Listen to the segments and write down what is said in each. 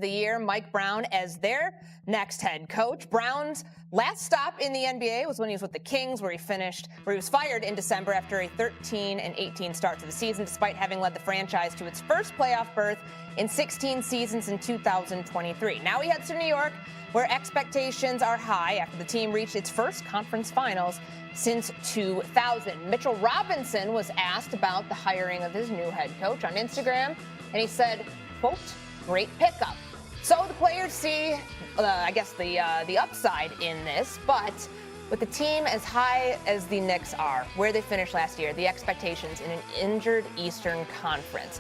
the year Mike Brown as their next head coach. Brown's last stop in the NBA was when he was with the Kings, where he was fired in December after a 13-18 start to the season, despite having led the franchise to its first playoff berth in 16 seasons in 2023. Now he heads to New York, where expectations are high after the team reached its first conference finals since 2000. Mitchell Robinson was asked about the hiring of his new head coach on Instagram, and he said, quote, "Great pickup." So the players see, the upside in this, but with the team as high as the Knicks are, where they finished last year, the expectations in an injured Eastern Conference.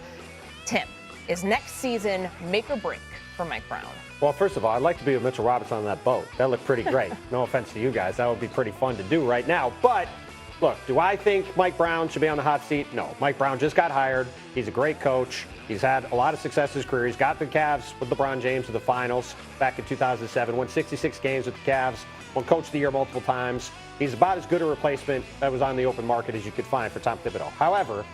Tim, is next season make or break for Mike Brown? Well, first of all, I'd like to be with Mitchell Robinson on that boat. That looked pretty great. No offense to you guys. That would be pretty fun to do right now. But, look, do I think Mike Brown should be on the hot seat? No. Mike Brown just got hired. He's a great coach. He's had a lot of success in his career. He's got the Cavs with LeBron James to the finals back in 2007, won 66 games with the Cavs, won Coach of the Year multiple times. He's about as good a replacement that was on the open market as you could find for Tom Thibodeau. However,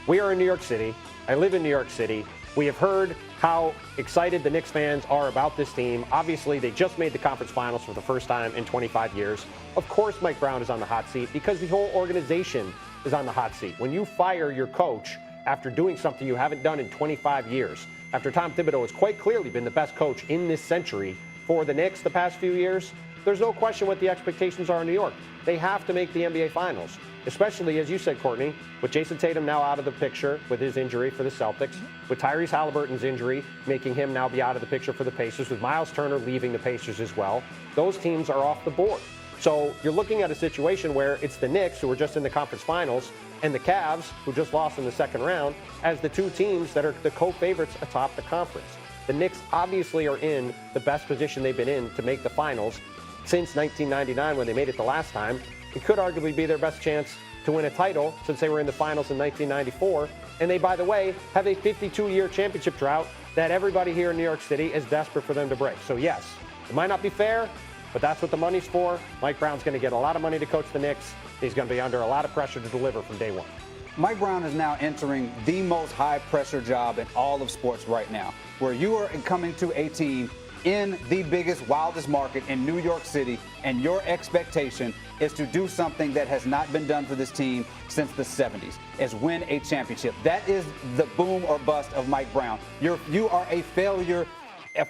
we are in New York City. I live in New York City. We have heard how excited the Knicks fans are about this team. Obviously, they just made the conference finals for the first time in 25 years. Of course, Mike Brown is on the hot seat because the whole organization is on the hot seat. When you fire your coach after doing something you haven't done in 25 years, after Tom Thibodeau has quite clearly been the best coach in this century for the Knicks the past few years, there's no question what the expectations are in New York. They have to make the NBA Finals, especially, as you said, Courtney, with Jason Tatum now out of the picture with his injury for the Celtics, with Tyrese Halliburton's injury making him now be out of the picture for the Pacers, with Miles Turner leaving the Pacers as well. Those teams are off the board. So you're looking at a situation where it's the Knicks, who were just in the conference finals, and the Cavs, who just lost in the second round, as the two teams that are the co-favorites atop the conference. The Knicks obviously are in the best position they've been in to make the finals since 1999 when they made it the last time. It could arguably be their best chance to win a title since they were in the finals in 1994. And they, by the way, have a 52-year championship drought that everybody here in New York City is desperate for them to break. So, yes, it might not be fair, but that's what the money's for. Mike Brown's going to get a lot of money to coach the Knicks. He's going to be under a lot of pressure to deliver from day one. Mike Brown is now entering the most high-pressure job in all of sports right now, where you are coming to a team in the biggest, wildest market in New York City, and your expectation is to do something that has not been done for this team since the 70s, is win a championship. That is the boom or bust of Mike Brown. You are a failure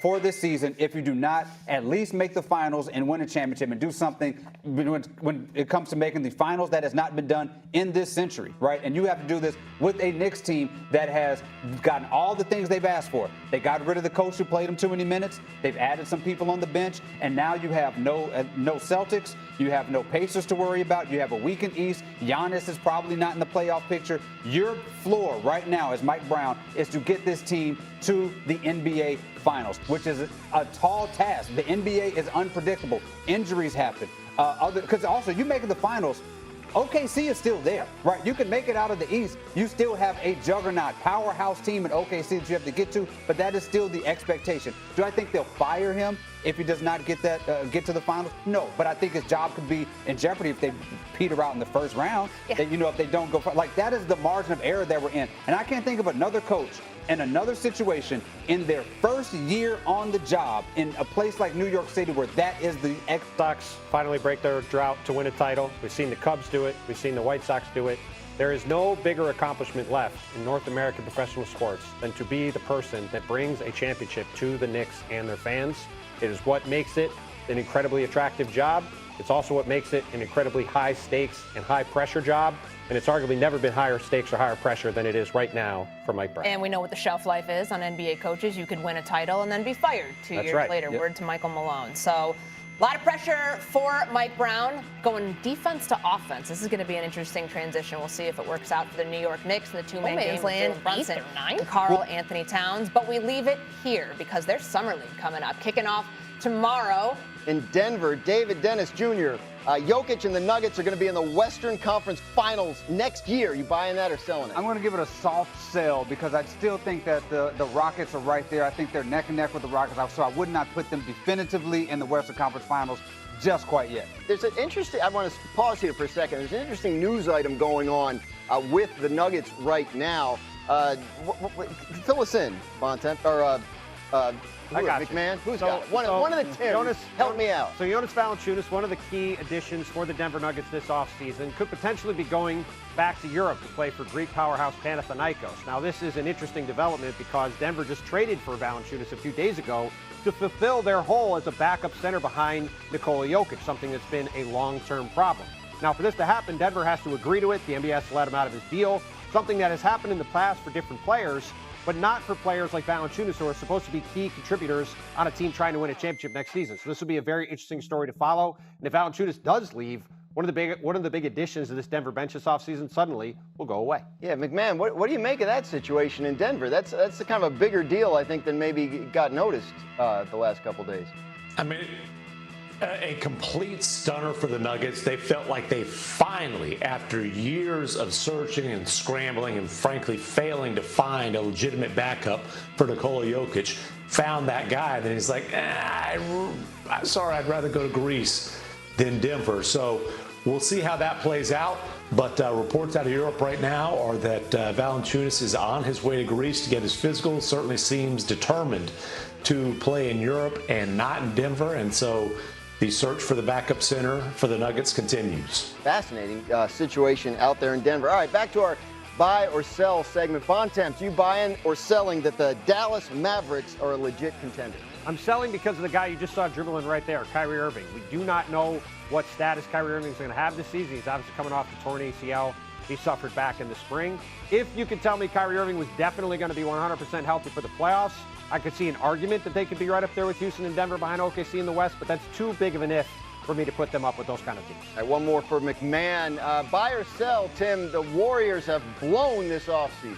for this season if you do not at least make the finals and win a championship and do something when it comes to making the finals that has not been done in this century, right? And you have to do this with a Knicks team that has gotten all the things they've asked for. They got rid of the coach who played them too many minutes. They've added some people on the bench, and now you have no Celtics. You have no Pacers to worry about. You have a weakened East. Giannis is probably not in the playoff picture. Your floor right now as Mike Brown is to get this team to the NBA Finals, which is a tall task. The NBA is unpredictable. Injuries happen. Because also, you making the finals, OKC is still there, right? You can make it out of the East. You still have a juggernaut, powerhouse team in OKC that you have to get to, but that is still the expectation. Do I think they'll fire him if he does not get to the finals? No, but I think his job could be in jeopardy if they peter out in the first round. Yeah. That, if they don't go, like, that is the margin of error that we're in. And I can't think of another coach in another situation in their first year on the job in a place like New York City where that is the Sox finally break their drought to win a title. We've seen the Cubs do it. We've seen the White Sox do it. There is no bigger accomplishment left in North American professional sports than to be the person that brings a championship to the Knicks and their fans. It is what makes it an incredibly attractive job. It's also what makes it an incredibly high stakes and high pressure job. And it's arguably never been higher stakes or higher pressure than it is right now for Mike Brown. And we know what the shelf life is on NBA coaches. You could win a title and then be fired 2 years later. Yep. Word to Michael Malone. So a lot of pressure for Mike Brown going defense to offense. This is going to be an interesting transition. We'll see if it works out for the New York Knicks in the two-man game with Brunson and Karl Anthony Towns. But we leave it here because there's Summer League coming up, kicking off tomorrow. In Denver, David Dennis Jr., Jokic and the Nuggets are going to be in the Western Conference Finals next year. You buying that or selling it? I'm going to give it a soft sell because I still think that the Rockets are right there. I think they're neck and neck with the Rockets, so I would not put them definitively in the Western Conference Finals just quite yet. There's an interesting, I want to pause here for a second. There's an interesting news item going on with the Nuggets right now. Fill us in, Bontemps, or I got McMahon? you. Who's got it? One of the Tims. Help me out. So Jonas Valanciunas, one of the key additions for the Denver Nuggets this offseason, could potentially be going back to Europe to play for Greek powerhouse Panathinaikos. Now, this is an interesting development because Denver just traded for Valanciunas a few days ago to fulfill their hole as a backup center behind Nikola Jokic, something that's been a long-term problem. Now, for this to happen, Denver has to agree to it. The NBA has to let him out of his deal, something that has happened in the past for different players, but not for players like Valanciunas, who are supposed to be key contributors on a team trying to win a championship next season. So this will be a very interesting story to follow. And if Valanciunas does leave, one of the big additions to this Denver bench this offseason suddenly will go away. Yeah, McMahon, what do you make of that situation in Denver? That's the kind of a bigger deal, I think, than maybe got noticed the last couple days. I mean, a complete stunner for the Nuggets. They felt like they finally, after years of searching and scrambling and frankly failing to find a legitimate backup for Nikola Jokic, found that guy. And then he's like, sorry, I'd rather go to Greece than Denver. So we'll see how that plays out. But reports out of Europe right now are that Valanciunas is on his way to Greece to get his physical. Certainly seems determined to play in Europe and not in Denver. And so the search for the backup center for the Nuggets continues. Fascinating situation out there in Denver. All right, back to our buy or sell segment. Bontemps, you buying or selling that the Dallas Mavericks are a legit contender? I'm selling because of the guy you just saw dribbling right there, Kyrie Irving. We do not know what status Kyrie Irving is going to have this season. He's obviously coming off the torn ACL he suffered back in the spring. If you could tell me Kyrie Irving was definitely going to be 100% healthy for the playoffs, I could see an argument that they could be right up there with Houston and Denver behind OKC in the West, but that's too big of an if for me to put them up with those kind of teams. All right, one more for McMahon. Buy or sell, Tim, the Warriors have blown this offseason.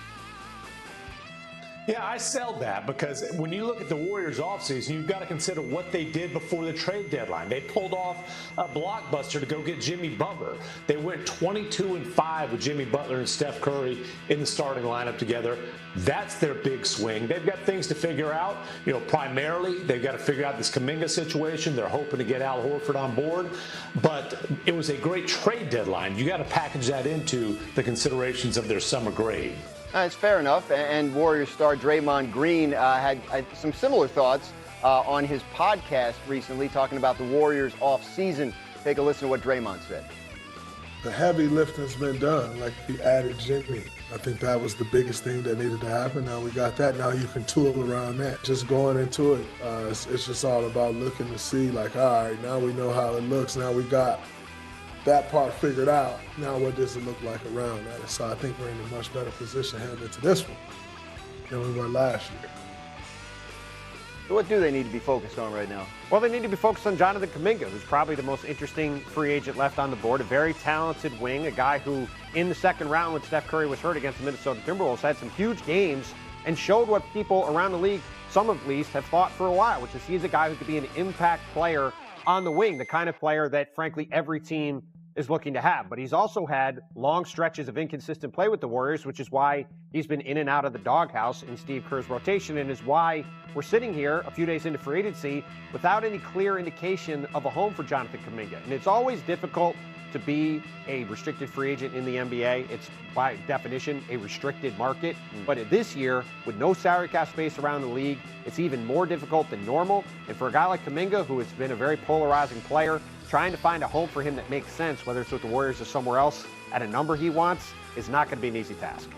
Yeah, I sell that because when you look at the Warriors offseason, you've got to consider what they did before the trade deadline. They pulled off a blockbuster to go get Jimmy Butler. They went 22-5 with Jimmy Butler and Steph Curry in the starting lineup together. That's their big swing. They've got things to figure out. You know, primarily, they've got to figure out this Kuminga situation. They're hoping to get Al Horford on board. But it was a great trade deadline. You got to package that into the considerations of their summer grade. It's fair enough. And Warriors star Draymond Green had some similar thoughts on his podcast recently, talking about the Warriors off-season. Take a listen to what Draymond said. The heavy lifting's been done. Like, we added Jimmy. I think that was the biggest thing that needed to happen. Now we got that. Now you can tool around that. Just going into it, it's just all about looking to see, like, all right, now we know how it looks. Now we got that part figured out. Now what does it look like around that? So I think we're in a much better position heading into this one than we were last year. So what do they need to be focused on right now? Well, they need to be focused on Jonathan Kuminga, who's probably the most interesting free agent left on the board. A very talented wing, a guy who in the second round when Steph Curry was hurt against the Minnesota Timberwolves had some huge games and showed what people around the league, some at least, have thought for a while, which is he's a guy who could be an impact player on the wing, the kind of player that, frankly, every team is looking to have. But he's also had long stretches of inconsistent play with the Warriors, which is why he's been in and out of the doghouse in Steve Kerr's rotation, and is why we're sitting here a few days into free agency without any clear indication of a home for Jonathan Kuminga. And it's always difficult to be a restricted free agent in the NBA. It's by definition a restricted market. But this year, with no salary cap space around the league, it's even more difficult than normal. And for a guy like Kuminga, who has been a very polarizing player, trying to find a home for him that makes sense, whether it's with the Warriors or somewhere else, at a number he wants, is not going to be an easy task.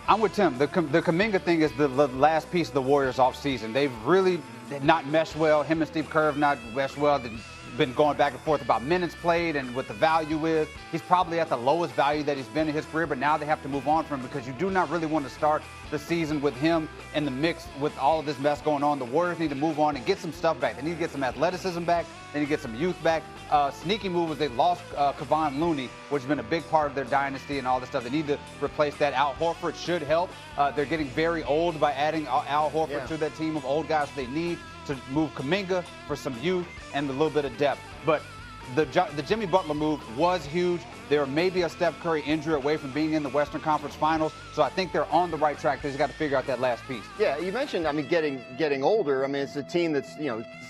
I'm with Tim. The Kuminga thing is the last piece of the Warriors offseason. They've really not meshed well. Him and Steve Kerr have not meshed well. They've been going back and forth about minutes played and what the value is. He's probably at the lowest value that he's been in his career, but now they have to move on from him because you do not really want to start the season with him in the mix with all of this mess going on. The Warriors need to move on and get some stuff back. They need to get some athleticism back. They need to get some youth back. Sneaky move was they lost Kevon Looney, which has been a big part of their dynasty and all this stuff. They need to replace that. Al Horford should help. They're getting very old by adding Al Horford to that team of old guys they need to move Kuminga for some youth and a little bit of depth. But the Jimmy Butler move was huge. They're maybe a Steph Curry injury away from being in the Western Conference Finals, so I think they're on the right track. They just got to figure out that last piece. Yeah, you mentioned, getting older. It's a team that's,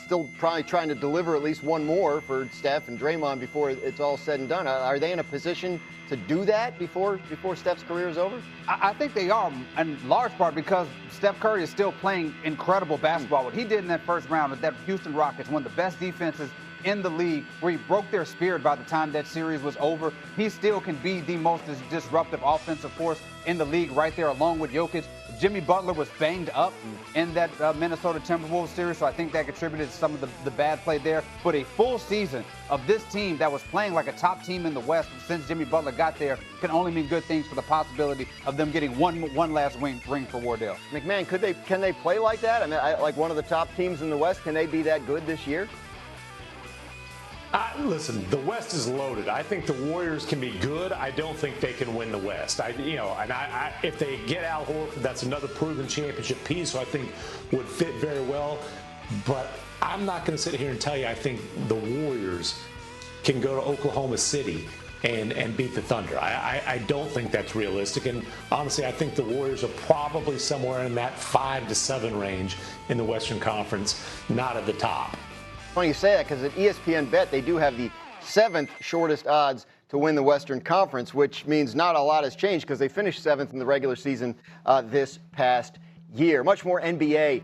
still probably trying to deliver at least one more for Steph and Draymond before it's all said and done. Are they in a position to do that before Steph's career is over? I think they are, in large part because Steph Curry is still playing incredible basketball. What he did in that first round with that Houston Rockets, one of the best defenses in the league, where he broke their spirit by the time that series was over. He still can be the most disruptive offensive force in the league right there along with Jokic. Jimmy Butler was banged up in that Minnesota Timberwolves series, so I think that contributed to some of the bad play there. But a full season of this team that was playing like a top team in the West since Jimmy Butler got there can only mean good things for the possibility of them getting one last ring for Wardell. McMahon, can they play like that? Like one of the top teams in the West, can they be that good this year? Listen, the West is loaded. I think the Warriors can be good. I don't think they can win the West. If they get Al Horford, that's another proven championship piece, who I think would fit very well. But I'm not going to sit here and tell you I think the Warriors can go to Oklahoma City and beat the Thunder. I don't think that's realistic. And honestly, I think the Warriors are probably somewhere in that 5 to 7 range in the Western Conference, not at the top. Funny you say that, because at ESPN Bet, they do have the 7th shortest odds to win the Western Conference, which means not a lot has changed because they finished 7th in the regular season this past year. Much more NBA